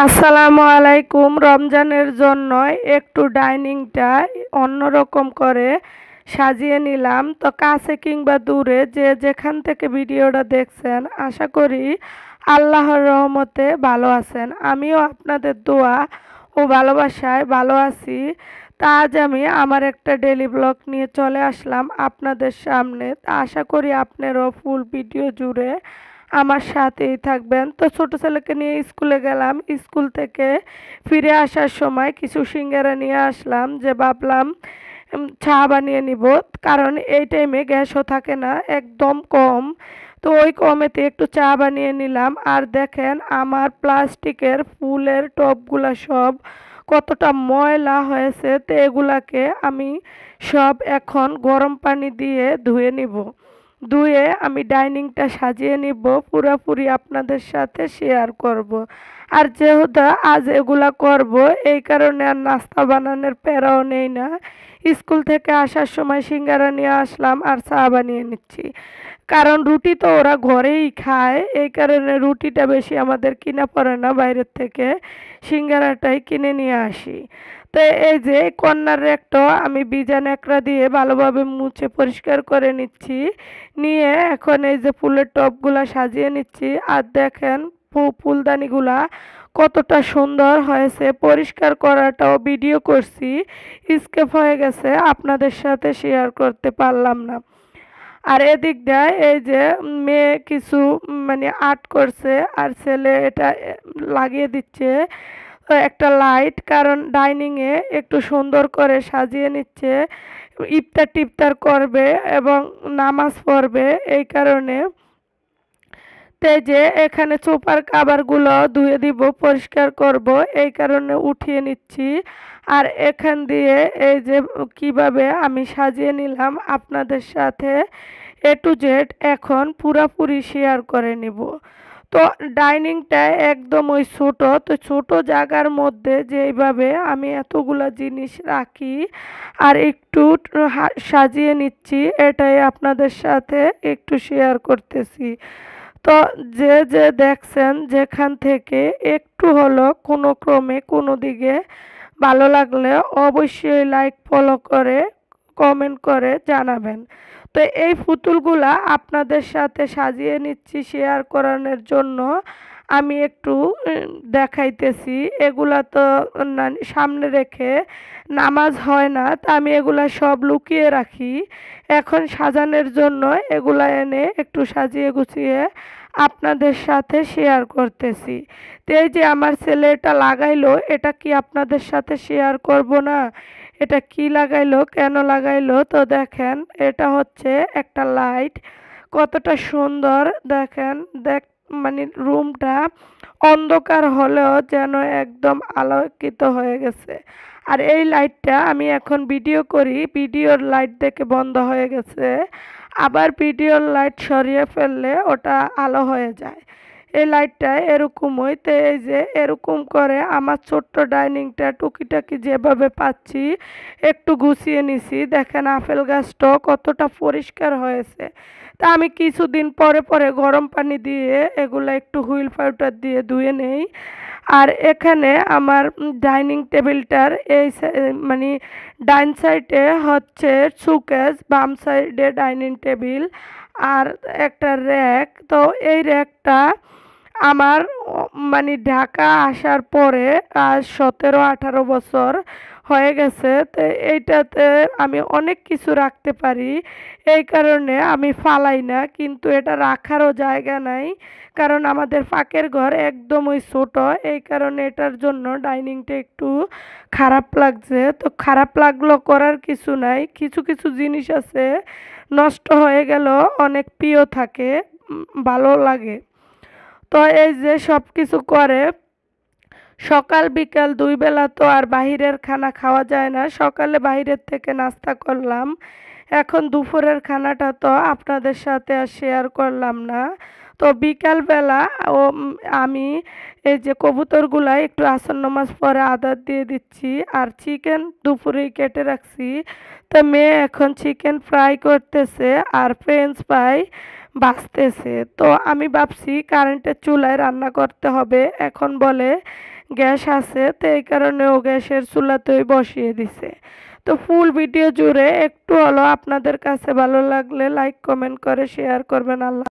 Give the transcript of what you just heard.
আসসালামু আলাইকুম। রমজানের জন্য একটু ডাইনিংটা অন্যরকম করে সাজিয়ে নিলাম। তো কাছে কিংবা দূরে যে যেখান থেকে ভিডিওটা দেখছেন, আশা করি আল্লাহর রহমতে ভালো আছেন। আমিও আপনাদের দোয়া ও ভালোবাসায় ভালো আছি। তা আজ আমি আমার একটা ডেইলি ব্লগ নিয়ে চলে আসলাম আপনাদের সামনে। তা আশা করি আপনারাও ফুল ভিডিও জুড়ে আমার সাথেই থাকবেন। তো ছোট ছেলেকে নিয়ে স্কুলে গেলাম। স্কুল থেকে ফিরে আসার সময় কিছু সিঙ্গারা নিয়ে আসলাম, যে ভাবলাম চা বানিয়ে নিব, কারণ এই টাইমে গ্যাসও থাকে না, একদম কম। তো ওই কমেতে একটু চা বানিয়ে নিলাম। আর দেখেন আমার প্লাস্টিকের ফুলের টবগুলা সব কতটা ময়লা হয়েছে। তো এগুলাকে আমি সব এখন গরম পানি দিয়ে ধুয়ে নিব। ধুয়ে আমি ডাইনিংটা সাজিয়ে নিব, পুরোপুরি আপনাদের সাথে শেয়ার করব। আর যেহেতু আজ এগুলা করব, এই কারণে আর নাস্তা বানানোর প্যারাও নেই না। স্কুল থেকে আসার সময় সিঙ্গারা নিয়ে আসলাম আর চা বানিয়ে নিচ্ছি, কারণ রুটি তো ওরা ঘরেই খায়, এই কারণে রুটিটা বেশি আমাদের কিনা পড়ে না বাইরের থেকে, সিঙ্গারাটাই কিনে নিয়ে আসি। তো এই যে কর্নার র্যাকটা আমি ভিজা ন্যাকড়া দিয়ে ভালোভাবে মুছে পরিষ্কার করে নিচ্ছি। নিয়ে এখন এই যে ফুলের টবগুলা সাজিয়ে নিচ্ছি। আর দেখেন ফুলদানিগুলা কতটা সুন্দর হয়েছে। পরিষ্কার করাটাও ভিডিও করছি, স্কেপ হয়ে গেছে, আপনাদের সাথে শেয়ার করতে পারলাম না। আর এদিক দিয়ে এই যে মেয়ে কিছু আর্ট করছে, আর ছেলে এটা লাগিয়ে দিচ্ছে একটা লাইট, কারণ ডাইনিংয়ে একটু সুন্দর করে সাজিয়ে নিচ্ছে। ইফতার টিফতার করবে এবং নামাজ পড়বে, এই কারণে। তাই যে এখানে সোফার কাভারগুলো ধুয়ে দিব, পরিষ্কার করব, এই কারণে উঠিয়ে নিচ্ছি। আর এখান দিয়ে এই যে কিভাবে আমি সাজিয়ে নিলাম আপনাদের সাথে এ টু জেড এখন পুরাপুরি শেয়ার করে নিব। তো ডাইনিংটা একদম ওই ছোট, তো ছোট জায়গার মধ্যে যেইভাবে আমি এতগুলা জিনিস রাখি আর একটু সাজিয়ে নিচ্ছি, এটাই আপনাদের সাথে একটু শেয়ার করতেছি। তো যে যে দেখছেন যেখান থেকে একটু হলো কোনো ক্রমে কোনো দিকে ভালো লাগলে অবশ্যই লাইক ফলো করে কমেন্ট করে জানাবেন। তো এই পুতুলগুলা আপনাদের সাথে সাজিয়ে নিচ্ছি শেয়ার করানোর জন্য। আমি একটু দেখাইতেছি। এগুলা তো সামনে রেখে নামাজ হয় না, তা আমি এগুলা সব লুকিয়ে রাখি। এখন সাজানোর জন্য এগুলা এনে একটু সাজিয়ে গুছিয়ে আপনাদের সাথে শেয়ার করতেছি। তো এই যে আমার ছেলে এটা লাগাইলো, এটা কি আপনাদের সাথে শেয়ার করব না? এটা কি লাগাইলো, কেন লাগাইলো? তো দেখেন, এটা হচ্ছে একটা লাইট, কতটা সুন্দর দেখেন। রুমটা অন্ধকার হলেও যেন একদম আলোকিত হয়ে গেছে। আর এই লাইটটা আমি এখন ভিডিও করি, ভিডিওর লাইট দেখে বন্ধ হয়ে গেছে, আবার ভিডিওর লাইট সরিয়ে ফেললে ওটা আলো হয়ে যায়। এই লাইটটা এরকম হইতে, এই যে এরকম করে আমার ছোট্ট ডাইনিংটা টুকিটাকি যেভাবে পাচ্ছি একটু গুছিয়ে নিছি। দেখেন আপেল গাছটা কতটা পরিষ্কার হয়েছে। তা আমি কিছুদিন পরে পরে গরম পানি দিয়ে এগুলো একটু হুইল পাউডার দিয়ে ধুয়ে নেই। আর এখানে আমার ডাইনিং টেবিলটার এই ডাইন সাইডে হচ্ছে শোকেস, বাম সাইডে ডাইনিং টেবিল আর একটা র্যাক। তো এই র্যাকটা আমার ঢাকা আসার পরে আজ 17-18 বছর হয়ে গেছে। তো এইটাতে আমি অনেক কিছু রাখতে পারি, এই কারণে আমি ফালাই না, কিন্তু এটা রাখারও জায়গা নাই, কারণ আমাদের ফাঁকের ঘর একদমই ছোট, এই কারণে এটার জন্য ডাইনিংটা একটু খারাপ লাগছে। তো খারাপ লাগলো, করার কিছু নাই, কিছু কিছু জিনিস আছে নষ্ট হয়ে গেল অনেক প্রিয় থাকে, ভালো লাগে। তো এই যে সব কিছু করে সকাল বিকাল দুই বেলা তো আর বাহিরের খানা খাওয়া যায় না। সকালে বাইরের থেকে নাস্তা করলাম, এখন দুপুরের খানাটা তো আপনাদের সাথে আর শেয়ার করলাম না। তো বিকালবেলা ও আমি এই যে কবুতরগুলা একটু আসর নামাজ পরে আদার দিয়ে দিচ্ছি, আর চিকেন দুপুরেই কেটে রাখছি। তো মেয়ে এখন চিকেন ফ্রাই করতেছে আর ফ্রেঞ্চ ফ্রাই ভাজতেছে। তো আমি ভাবছি কারেন্টের চুলায় রান্না করতে হবে, এখন বলে গ্যাস আছে, তো এই কারণে ও গ্যাসের চুলাতেই বসিয়ে দিছে। তো ফুল ভিডিও জুড়ে একটু হলো আপনাদের কাছে ভালো লাগলে লাইক কমেন্ট করে শেয়ার করবেন। আল্লাহ।